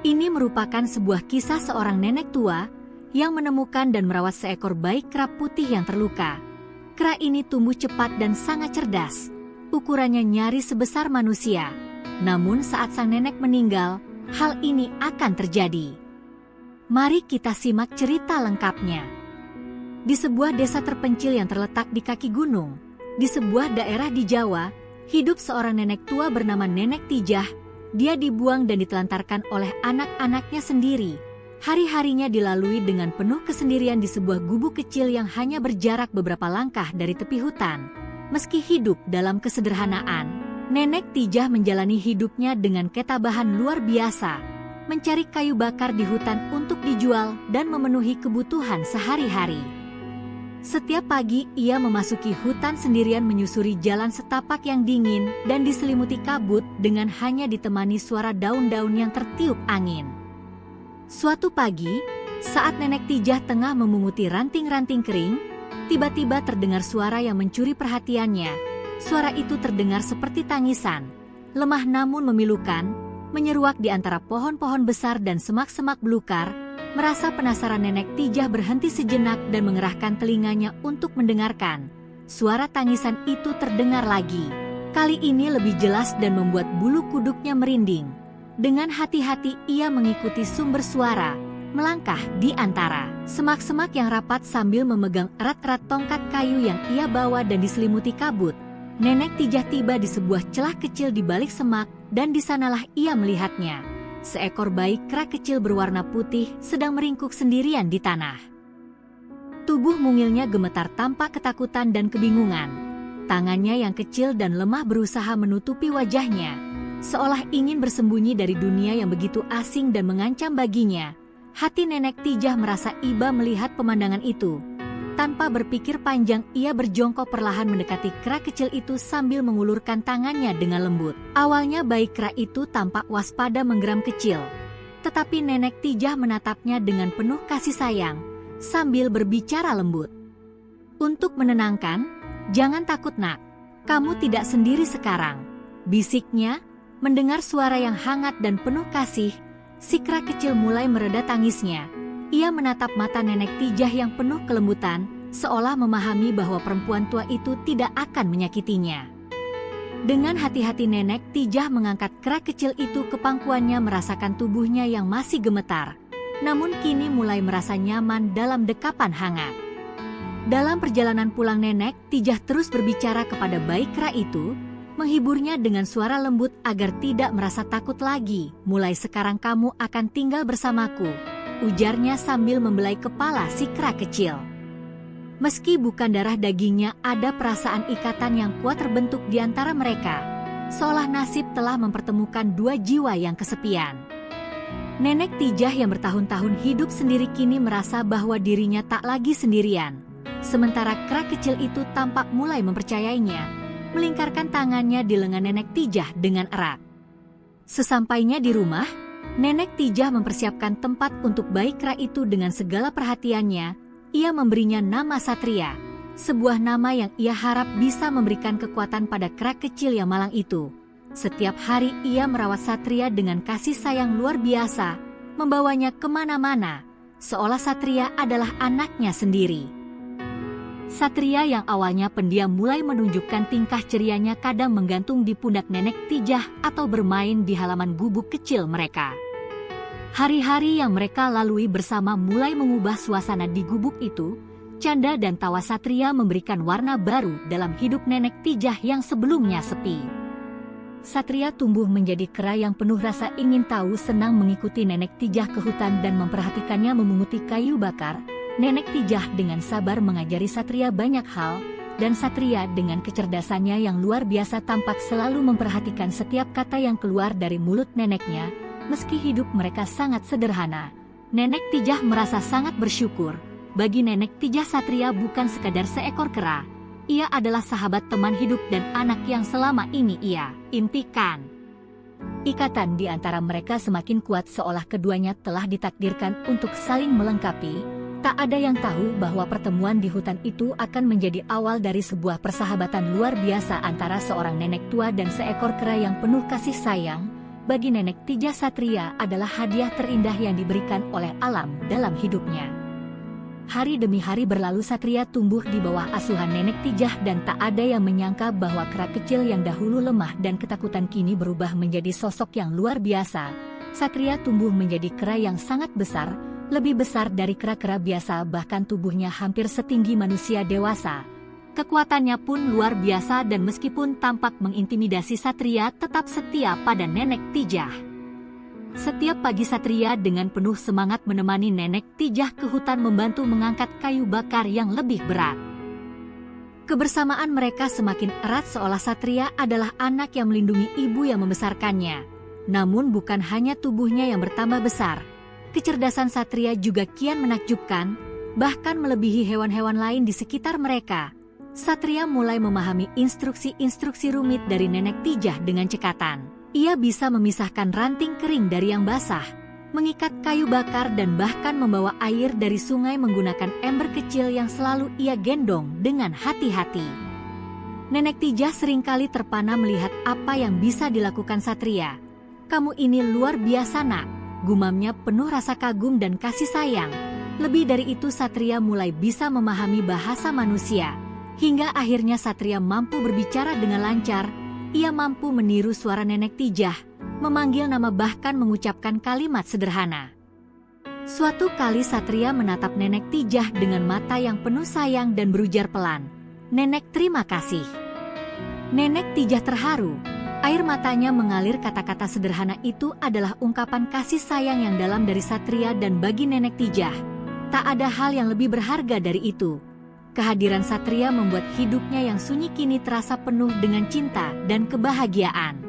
Ini merupakan sebuah kisah seorang nenek tua yang menemukan dan merawat seekor bayi kera putih yang terluka. Kera ini tumbuh cepat dan sangat cerdas. Ukurannya nyaris sebesar manusia. Namun saat sang nenek meninggal, hal ini akan terjadi. Mari kita simak cerita lengkapnya. Di sebuah desa terpencil yang terletak di kaki gunung, di sebuah daerah di Jawa, hidup seorang nenek tua bernama Nenek Tijah. Dia dibuang dan ditelantarkan oleh anak-anaknya sendiri. Hari-harinya dilalui dengan penuh kesendirian di sebuah gubuk kecil yang hanya berjarak beberapa langkah dari tepi hutan. Meski hidup dalam kesederhanaan, Nenek Tijah menjalani hidupnya dengan ketabahan luar biasa, mencari kayu bakar di hutan untuk dijual dan memenuhi kebutuhan sehari-hari. Setiap pagi ia memasuki hutan sendirian menyusuri jalan setapak yang dingin dan diselimuti kabut dengan hanya ditemani suara daun-daun yang tertiup angin. Suatu pagi, saat Nenek Tijah tengah memunguti ranting-ranting kering, tiba-tiba terdengar suara yang mencuri perhatiannya. Suara itu terdengar seperti tangisan, lemah namun memilukan, menyeruak di antara pohon-pohon besar dan semak-semak belukar. Merasa penasaran, Nenek Tijah berhenti sejenak dan mengerahkan telinganya untuk mendengarkan. Suara tangisan itu terdengar lagi. Kali ini lebih jelas dan membuat bulu kuduknya merinding. Dengan hati-hati ia mengikuti sumber suara, melangkah di antara semak-semak yang rapat sambil memegang erat-erat tongkat kayu yang ia bawa dan diselimuti kabut. Nenek Tijah tiba di sebuah celah kecil di balik semak dan di sanalah ia melihatnya. Seekor bayi kera kecil berwarna putih sedang meringkuk sendirian di tanah. Tubuh mungilnya gemetar tanpa ketakutan dan kebingungan. Tangannya yang kecil dan lemah berusaha menutupi wajahnya, seolah ingin bersembunyi dari dunia yang begitu asing dan mengancam baginya. Hati Nenek Tijah merasa iba melihat pemandangan itu. Tanpa berpikir panjang, ia berjongkok perlahan mendekati kera kecil itu sambil mengulurkan tangannya dengan lembut. Awalnya bayi kera itu tampak waspada menggeram kecil. Tetapi Nenek Tijah menatapnya dengan penuh kasih sayang, sambil berbicara lembut. Untuk menenangkan, "Jangan takut nak, kamu tidak sendiri sekarang," bisiknya. Mendengar suara yang hangat dan penuh kasih, si kera kecil mulai mereda tangisnya. Ia menatap mata Nenek Tijah yang penuh kelembutan, seolah memahami bahwa perempuan tua itu tidak akan menyakitinya. Dengan hati-hati Nenek Tijah mengangkat kera kecil itu ke pangkuannya, merasakan tubuhnya yang masih gemetar, namun kini mulai merasa nyaman dalam dekapan hangat. Dalam perjalanan pulang, Nenek Tijah terus berbicara kepada bayi kera itu, menghiburnya dengan suara lembut agar tidak merasa takut lagi. "Mulai sekarang kamu akan tinggal bersamaku," ujarnya sambil membelai kepala si kera kecil. Meski bukan darah dagingnya, ada perasaan ikatan yang kuat terbentuk di antara mereka, seolah nasib telah mempertemukan dua jiwa yang kesepian. Nenek Tijah yang bertahun-tahun hidup sendiri kini merasa bahwa dirinya tak lagi sendirian. Sementara kera kecil itu tampak mulai mempercayainya, melingkarkan tangannya di lengan Nenek Tijah dengan erat. Sesampainya di rumah, Nenek Tijah mempersiapkan tempat untuk bayi kera itu dengan segala perhatiannya. Ia memberinya nama Satria, sebuah nama yang ia harap bisa memberikan kekuatan pada kera kecil yang malang itu. Setiap hari ia merawat Satria dengan kasih sayang luar biasa, membawanya kemana-mana, seolah Satria adalah anaknya sendiri. Satria yang awalnya pendiam mulai menunjukkan tingkah cerianya, kadang menggantung di pundak Nenek Tijah atau bermain di halaman gubuk kecil mereka. Hari-hari yang mereka lalui bersama mulai mengubah suasana di gubuk itu. Canda dan tawa Satria memberikan warna baru dalam hidup Nenek Tijah yang sebelumnya sepi. Satria tumbuh menjadi kera yang penuh rasa ingin tahu, senang mengikuti Nenek Tijah ke hutan dan memperhatikannya memunguti kayu bakar. Nenek Tijah dengan sabar mengajari Satria banyak hal, dan Satria dengan kecerdasannya yang luar biasa tampak selalu memperhatikan setiap kata yang keluar dari mulut neneknya. Meski hidup mereka sangat sederhana, Nenek Tijah merasa sangat bersyukur. Bagi Nenek Tijah, Satria bukan sekadar seekor kera. Ia adalah sahabat, teman hidup, dan anak yang selama ini ia impikan. Ikatan di antara mereka semakin kuat, seolah keduanya telah ditakdirkan untuk saling melengkapi. Tak ada yang tahu bahwa pertemuan di hutan itu akan menjadi awal dari sebuah persahabatan luar biasa antara seorang nenek tua dan seekor kera yang penuh kasih sayang. bagi Nenek Tijah, satria adalah hadiah terindah yang diberikan oleh alam dalam hidupnya. Hari demi hari berlalu, satria tumbuh di bawah asuhan Nenek Tijah dan tak ada yang menyangka bahwa kera kecil yang dahulu lemah dan ketakutan kini berubah menjadi sosok yang luar biasa. Satria tumbuh menjadi kera yang sangat besar, lebih besar dari kera-kera biasa, bahkan tubuhnya hampir setinggi manusia dewasa. Kekuatannya pun luar biasa dan meskipun tampak mengintimidasi, satria tetap setia pada Nenek Tijah. Setiap pagi satria dengan penuh semangat menemani Nenek Tijah ke hutan membantu mengangkat kayu bakar yang lebih berat. Kebersamaan mereka semakin erat seolah satria adalah anak yang melindungi ibu yang membesarkannya. Namun bukan hanya tubuhnya yang bertambah besar, kecerdasan satria juga kian menakjubkan, bahkan melebihi hewan-hewan lain di sekitar mereka. Satria mulai memahami instruksi-instruksi rumit dari Nenek Tijah dengan cekatan. Ia bisa memisahkan ranting kering dari yang basah, mengikat kayu bakar dan bahkan membawa air dari sungai menggunakan ember kecil yang selalu ia gendong dengan hati-hati. Nenek Tijah seringkali terpana melihat apa yang bisa dilakukan satria. "Kamu ini luar biasa, Nak," gumamnya penuh rasa kagum dan kasih sayang. Lebih dari itu, satria mulai bisa memahami bahasa manusia. Hingga akhirnya satria mampu berbicara dengan lancar. Ia mampu meniru suara Nenek Tijah, memanggil nama bahkan mengucapkan kalimat sederhana. Suatu kali satria menatap Nenek Tijah dengan mata yang penuh sayang dan berujar pelan, "Nenek, terima kasih." Nenek Tijah terharu. Air matanya mengalir. Kata-kata sederhana itu adalah ungkapan kasih sayang yang dalam dari satria dan bagi Nenek Tijah, tak ada hal yang lebih berharga dari itu. Kehadiran satria membuat hidupnya yang sunyi kini terasa penuh dengan cinta dan kebahagiaan.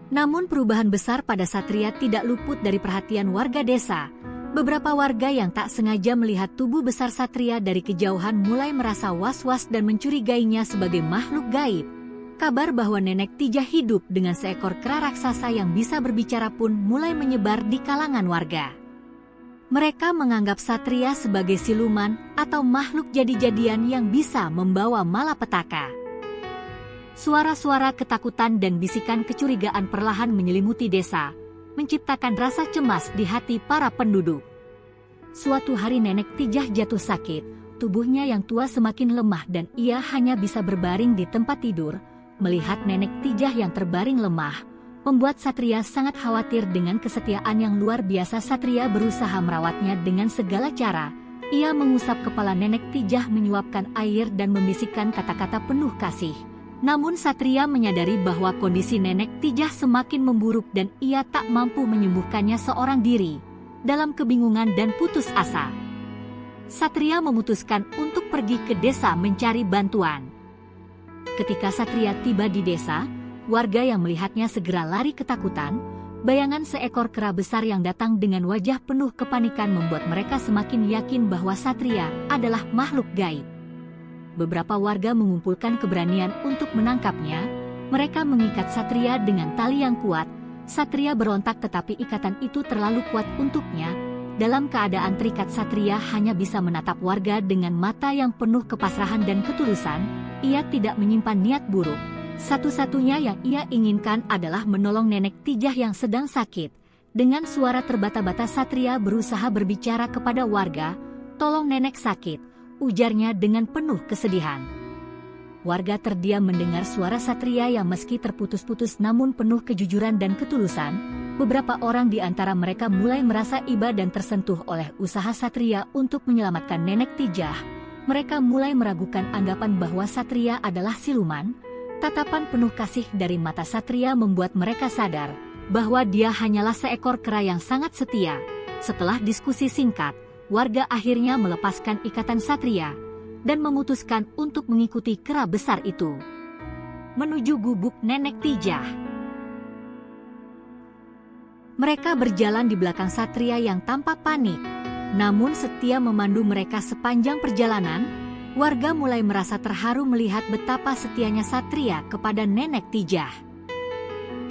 Namun perubahan besar pada satria tidak luput dari perhatian warga desa. Beberapa warga yang tak sengaja melihat tubuh besar satria dari kejauhan mulai merasa was-was dan mencurigainya sebagai makhluk gaib. Kabar bahwa Nenek Tijah hidup dengan seekor kera raksasa yang bisa berbicara pun mulai menyebar di kalangan warga. Mereka menganggap satria sebagai siluman atau makhluk jadi-jadian yang bisa membawa malapetaka. Suara-suara ketakutan dan bisikan kecurigaan perlahan menyelimuti desa, menciptakan rasa cemas di hati para penduduk. Suatu hari Nenek Tijah jatuh sakit, tubuhnya yang tua semakin lemah dan ia hanya bisa berbaring di tempat tidur. Melihat Nenek Tijah yang terbaring lemah, membuat satria sangat khawatir. Dengan kesetiaan yang luar biasa, satria berusaha merawatnya dengan segala cara. Ia mengusap kepala Nenek Tijah, menyuapkan air dan membisikkan kata-kata penuh kasih. Namun satria menyadari bahwa kondisi Nenek Tijah semakin memburuk dan ia tak mampu menyembuhkannya seorang diri. Dalam kebingungan dan putus asa, satria memutuskan untuk pergi ke desa mencari bantuan. Ketika satria tiba di desa, warga yang melihatnya segera lari ketakutan. Bayangan seekor kera besar yang datang dengan wajah penuh kepanikan membuat mereka semakin yakin bahwa satria adalah makhluk gaib. Beberapa warga mengumpulkan keberanian untuk menangkapnya. Mereka mengikat satria dengan tali yang kuat. Satria berontak tetapi ikatan itu terlalu kuat untuknya. Dalam keadaan terikat, satria hanya bisa menatap warga dengan mata yang penuh kepasrahan dan ketulusan. Ia tidak menyimpan niat buruk. Satu-satunya yang ia inginkan adalah menolong Nenek Tijah yang sedang sakit. Dengan suara terbata-bata satria berusaha berbicara kepada warga. "Tolong Nenek sakit," ujarnya dengan penuh kesedihan. Warga terdiam mendengar suara satria yang meski terputus-putus namun penuh kejujuran dan ketulusan. Beberapa orang di antara mereka mulai merasa iba dan tersentuh oleh usaha satria untuk menyelamatkan Nenek Tijah. Mereka mulai meragukan anggapan bahwa satria adalah siluman. Tatapan penuh kasih dari mata satria membuat mereka sadar bahwa dia hanyalah seekor kera yang sangat setia. Setelah diskusi singkat, warga akhirnya melepaskan ikatan satria dan memutuskan untuk mengikuti kera besar itu menuju gubuk Nenek Tijah. Mereka berjalan di belakang satria yang tampak panik, namun setia memandu mereka sepanjang perjalanan. Warga mulai merasa terharu melihat betapa setianya satria kepada Nenek Tijah.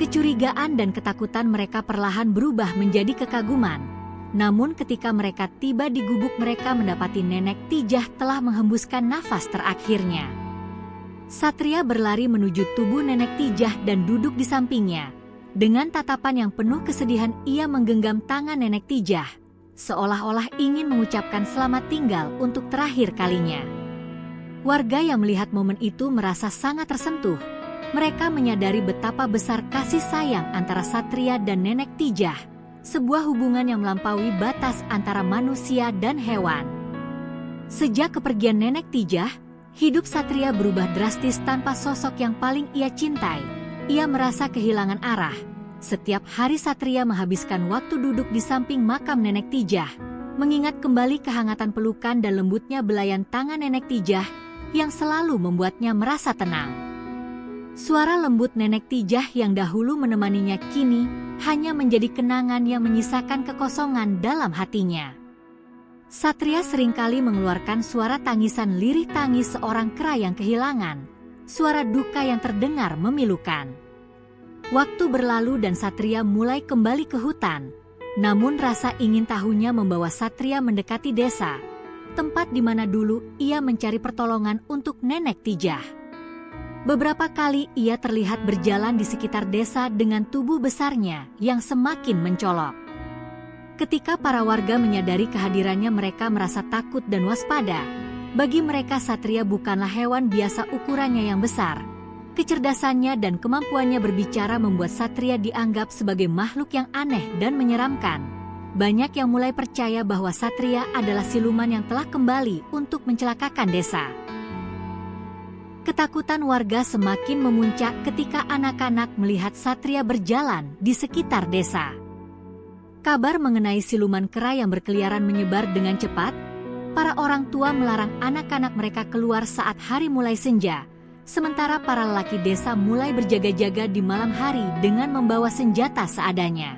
Kecurigaan dan ketakutan mereka perlahan berubah menjadi kekaguman. Namun ketika mereka tiba di gubuk, mereka mendapati Nenek Tijah telah menghembuskan nafas terakhirnya. Satria berlari menuju tubuh Nenek Tijah dan duduk di sampingnya. Dengan tatapan yang penuh kesedihan ia menggenggam tangan Nenek Tijah, seolah-olah ingin mengucapkan selamat tinggal untuk terakhir kalinya. Warga yang melihat momen itu merasa sangat tersentuh. Mereka menyadari betapa besar kasih sayang antara Satria dan Nenek Tijah, sebuah hubungan yang melampaui batas antara manusia dan hewan. Sejak kepergian Nenek Tijah, hidup Satria berubah drastis tanpa sosok yang paling ia cintai. Ia merasa kehilangan arah. Setiap hari Satria menghabiskan waktu duduk di samping makam Nenek Tijah, mengingat kembali kehangatan pelukan dan lembutnya belayan tangan Nenek Tijah yang selalu membuatnya merasa tenang. Suara lembut Nenek Tijah yang dahulu menemaninya kini hanya menjadi kenangan yang menyisakan kekosongan dalam hatinya. Satria seringkali mengeluarkan suara tangisan lirih tangis seorang kera yang kehilangan, suara duka yang terdengar memilukan. Waktu berlalu dan Satria mulai kembali ke hutan, namun rasa ingin tahunya membawa Satria mendekati desa, tempat di mana dulu ia mencari pertolongan untuk Nenek Tijah. Beberapa kali ia terlihat berjalan di sekitar desa dengan tubuh besarnya yang semakin mencolok. Ketika para warga menyadari kehadirannya, mereka merasa takut dan waspada. Bagi mereka Satria bukanlah hewan biasa ukurannya yang besar. Kecerdasannya dan kemampuannya berbicara membuat Satria dianggap sebagai makhluk yang aneh dan menyeramkan. Banyak yang mulai percaya bahwa Satria adalah siluman yang telah kembali untuk mencelakakan desa. Ketakutan warga semakin memuncak ketika anak-anak melihat Satria berjalan di sekitar desa. Kabar mengenai siluman kera yang berkeliaran menyebar dengan cepat. Para orang tua melarang anak-anak mereka keluar saat hari mulai senja, sementara para lelaki desa mulai berjaga-jaga di malam hari dengan membawa senjata seadanya.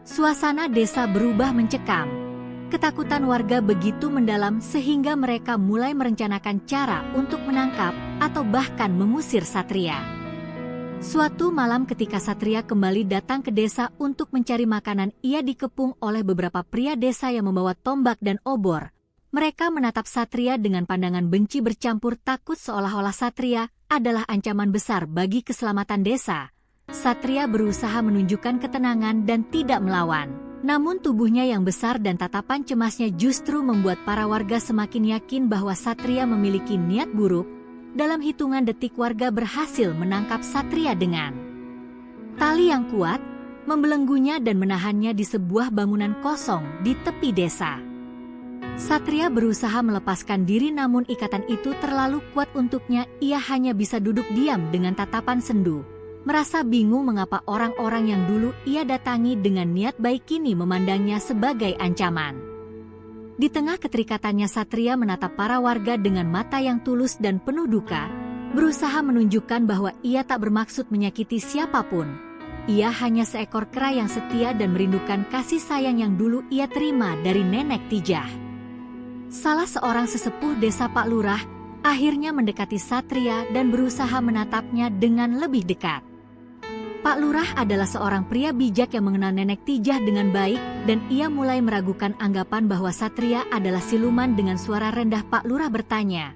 Suasana desa berubah mencekam. Ketakutan warga begitu mendalam sehingga mereka mulai merencanakan cara untuk menangkap atau bahkan mengusir Satria. Suatu malam ketika Satria kembali datang ke desa untuk mencari makanan, ia dikepung oleh beberapa pria desa yang membawa tombak dan obor. Mereka menatap Satria dengan pandangan benci bercampur takut, seolah-olah Satria adalah ancaman besar bagi keselamatan desa. Satria berusaha menunjukkan ketenangan dan tidak melawan. Namun tubuhnya yang besar dan tatapan cemasnya justru membuat para warga semakin yakin bahwa Satria memiliki niat buruk. Dalam hitungan detik warga berhasil menangkap Satria dengan tali yang kuat, membelenggunya dan menahannya di sebuah bangunan kosong di tepi desa. Satria berusaha melepaskan diri namun ikatan itu terlalu kuat untuknya. Ia hanya bisa duduk diam dengan tatapan sendu. Merasa bingung mengapa orang-orang yang dulu ia datangi dengan niat baik kini memandangnya sebagai ancaman. Di tengah keterikatannya Satria menatap para warga dengan mata yang tulus dan penuh duka, berusaha menunjukkan bahwa ia tak bermaksud menyakiti siapapun. Ia hanya seekor kera yang setia dan merindukan kasih sayang yang dulu ia terima dari Nenek Tijah. Salah seorang sesepuh desa Pak Lurah akhirnya mendekati Satria dan berusaha menatapnya dengan lebih dekat. Pak Lurah adalah seorang pria bijak yang mengenal Nenek Tijah dengan baik dan ia mulai meragukan anggapan bahwa Satria adalah siluman. Dengan suara rendah Pak Lurah bertanya,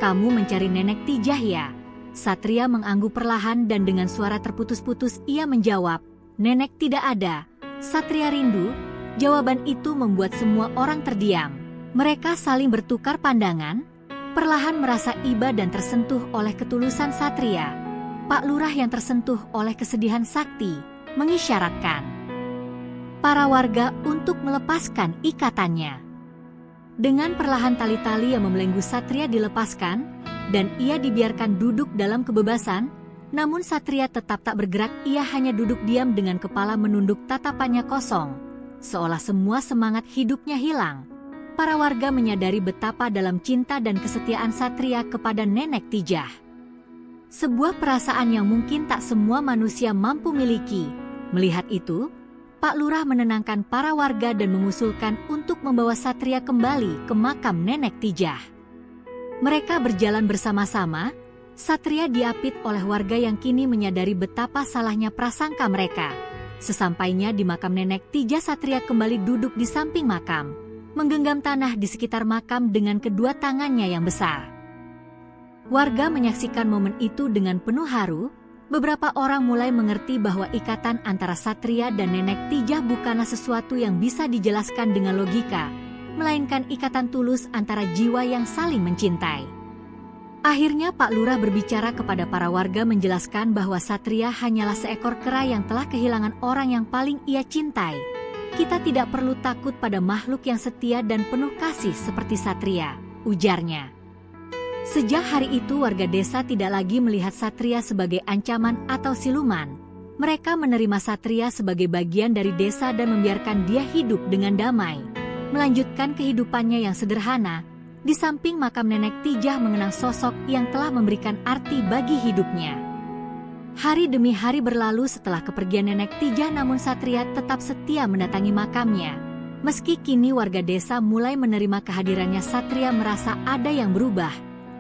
"Kamu mencari Nenek Tijah ya?" Satria mengangguk perlahan dan dengan suara terputus-putus ia menjawab, "Nenek tidak ada." Satria rindu. Jawaban itu membuat semua orang terdiam. Mereka saling bertukar pandangan, perlahan merasa iba dan tersentuh oleh ketulusan Satria. Pak Lurah yang tersentuh oleh kesedihan sakti, mengisyaratkan para warga untuk melepaskan ikatannya. Dengan perlahan tali-tali yang membelenggu Satria dilepaskan, dan ia dibiarkan duduk dalam kebebasan, namun Satria tetap tak bergerak. Ia hanya duduk diam dengan kepala menunduk, tatapannya kosong, seolah semua semangat hidupnya hilang. Para warga menyadari betapa dalam cinta dan kesetiaan Satria kepada Nenek Tijah. Sebuah perasaan yang mungkin tak semua manusia mampu miliki. Melihat itu, Pak Lurah menenangkan para warga dan mengusulkan untuk membawa Satria kembali ke makam Nenek Tijah. Mereka berjalan bersama-sama. Satria diapit oleh warga yang kini menyadari betapa salahnya prasangka mereka. Sesampainya di makam Nenek Tijah, Satria kembali duduk di samping makam, menggenggam tanah di sekitar makam dengan kedua tangannya yang besar. Warga menyaksikan momen itu dengan penuh haru. beberapa orang mulai mengerti bahwa ikatan antara Satria dan Nenek Tijah bukanlah sesuatu yang bisa dijelaskan dengan logika, melainkan ikatan tulus antara jiwa yang saling mencintai. Akhirnya Pak Lurah berbicara kepada para warga menjelaskan bahwa Satria hanyalah seekor kera yang telah kehilangan orang yang paling ia cintai. Kita tidak perlu takut pada makhluk yang setia dan penuh kasih seperti Satria, ujarnya. Sejak hari itu warga desa tidak lagi melihat Satria sebagai ancaman atau siluman. Mereka menerima Satria sebagai bagian dari desa dan membiarkan dia hidup dengan damai, melanjutkan kehidupannya yang sederhana. Di samping makam Nenek Tijah mengenang sosok yang telah memberikan arti bagi hidupnya. Hari demi hari berlalu setelah kepergian Nenek Tijah, namun Satria tetap setia mendatangi makamnya. Meski kini warga desa mulai menerima kehadirannya, Satria merasa ada yang berubah.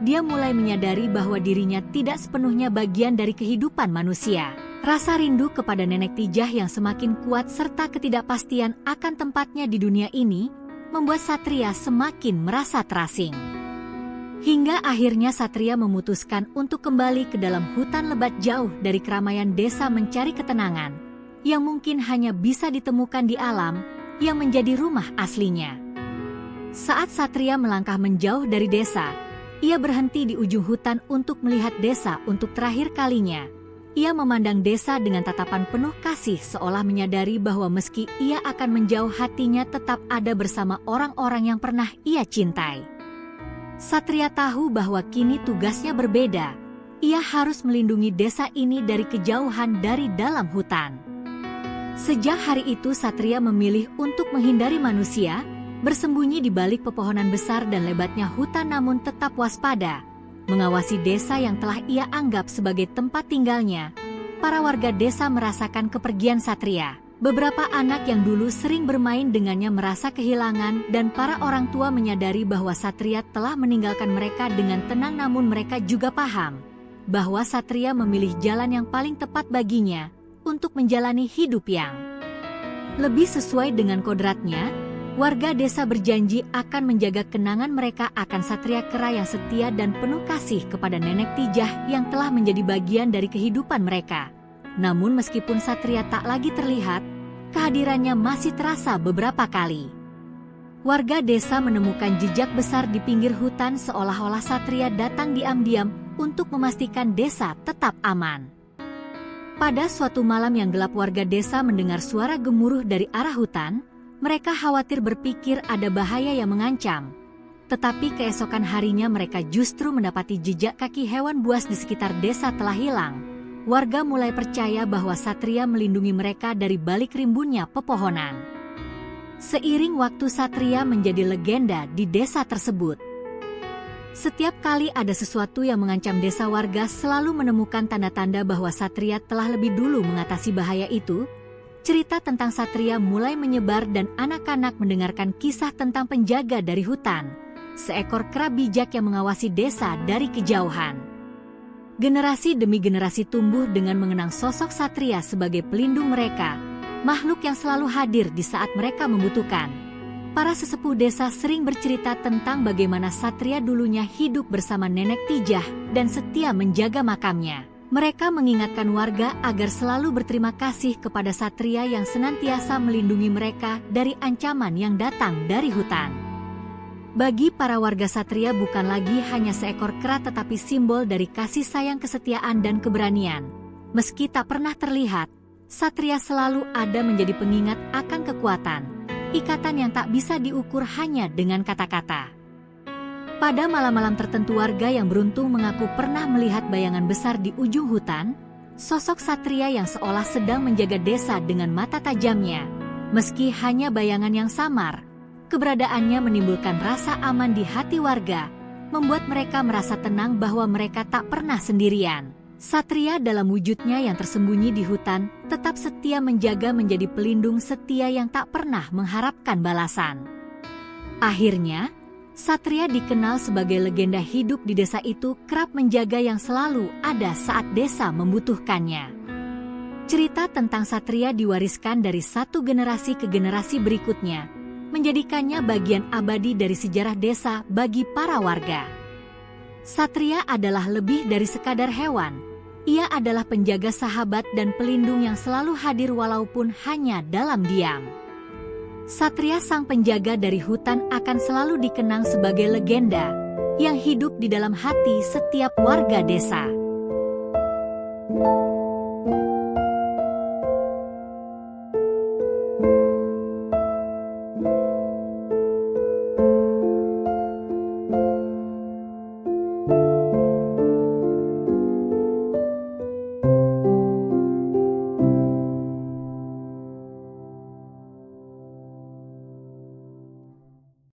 Dia mulai menyadari bahwa dirinya tidak sepenuhnya bagian dari kehidupan manusia. Rasa rindu kepada Nenek Tijah yang semakin kuat serta ketidakpastian akan tempatnya di dunia ini membuat Satria semakin merasa terasing. Hingga akhirnya Satria memutuskan untuk kembali ke dalam hutan lebat jauh dari keramaian desa mencari ketenangan yang mungkin hanya bisa ditemukan di alam yang menjadi rumah aslinya. Saat Satria melangkah menjauh dari desa, ia berhenti di ujung hutan untuk melihat desa untuk terakhir kalinya. Ia memandang desa dengan tatapan penuh kasih, seolah menyadari bahwa meski ia akan menjauh, hatinya tetap ada bersama orang-orang yang pernah ia cintai. Satria tahu bahwa kini tugasnya berbeda. Ia harus melindungi desa ini dari kejauhan dari dalam hutan. Sejak hari itu Satria memilih untuk menghindari manusia, bersembunyi di balik pepohonan besar dan lebatnya hutan, namun tetap waspada, mengawasi desa yang telah ia anggap sebagai tempat tinggalnya. Para warga desa merasakan kepergian Satria. Beberapa anak yang dulu sering bermain dengannya merasa kehilangan, dan para orang tua menyadari bahwa Satria telah meninggalkan mereka dengan tenang. Namun mereka juga paham bahwa Satria memilih jalan yang paling tepat baginya untuk menjalani hidup yang lebih sesuai dengan kodratnya. Warga desa berjanji akan menjaga kenangan mereka akan Satria kera yang setia dan penuh kasih kepada Nenek Tijah yang telah menjadi bagian dari kehidupan mereka. Namun meskipun Satria tak lagi terlihat, kehadirannya masih terasa beberapa kali. Warga desa menemukan jejak besar di pinggir hutan, seolah-olah Satria datang diam-diam untuk memastikan desa tetap aman. Pada suatu malam yang gelap, warga desa mendengar suara gemuruh dari arah hutan. Mereka khawatir, berpikir ada bahaya yang mengancam. Tetapi keesokan harinya mereka justru mendapati jejak kaki hewan buas di sekitar desa telah hilang. Warga mulai percaya bahwa Satria melindungi mereka dari balik rimbunnya pepohonan. Seiring waktu, Satria menjadi legenda di desa tersebut. Setiap kali ada sesuatu yang mengancam desa, warga selalu menemukan tanda-tanda bahwa Satria telah lebih dulu mengatasi bahaya itu. Cerita tentang Satria mulai menyebar dan anak-anak mendengarkan kisah tentang penjaga dari hutan, seekor kera bijak yang mengawasi desa dari kejauhan. Generasi demi generasi tumbuh dengan mengenang sosok Satria sebagai pelindung mereka, makhluk yang selalu hadir di saat mereka membutuhkan. Para sesepuh desa sering bercerita tentang bagaimana Satria dulunya hidup bersama Nenek Tijah dan setia menjaga makamnya. Mereka mengingatkan warga agar selalu berterima kasih kepada Satria yang senantiasa melindungi mereka dari ancaman yang datang dari hutan. Bagi para warga, Satria bukan lagi hanya seekor kera, tetapi simbol dari kasih sayang, kesetiaan, dan keberanian. Meski tak pernah terlihat, Satria selalu ada menjadi pengingat akan kekuatan, ikatan yang tak bisa diukur hanya dengan kata-kata. Pada malam-malam tertentu, warga yang beruntung mengaku pernah melihat bayangan besar di ujung hutan, sosok Satria yang seolah sedang menjaga desa dengan mata tajamnya. Meski hanya bayangan yang samar, keberadaannya menimbulkan rasa aman di hati warga, membuat mereka merasa tenang bahwa mereka tak pernah sendirian. Satria dalam wujudnya yang tersembunyi di hutan, tetap setia menjaga, menjadi pelindung setia yang tak pernah mengharapkan balasan. Akhirnya, Satria dikenal sebagai legenda hidup di desa itu, kerap menjaga yang selalu ada saat desa membutuhkannya. Cerita tentang Satria diwariskan dari satu generasi ke generasi berikutnya, menjadikannya bagian abadi dari sejarah desa bagi para warga. Satria adalah lebih dari sekadar hewan. Ia adalah penjaga sahabat dan pelindung yang selalu hadir walaupun hanya dalam diam. Satria sang penjaga dari hutan akan selalu dikenang sebagai legenda yang hidup di dalam hati setiap warga desa.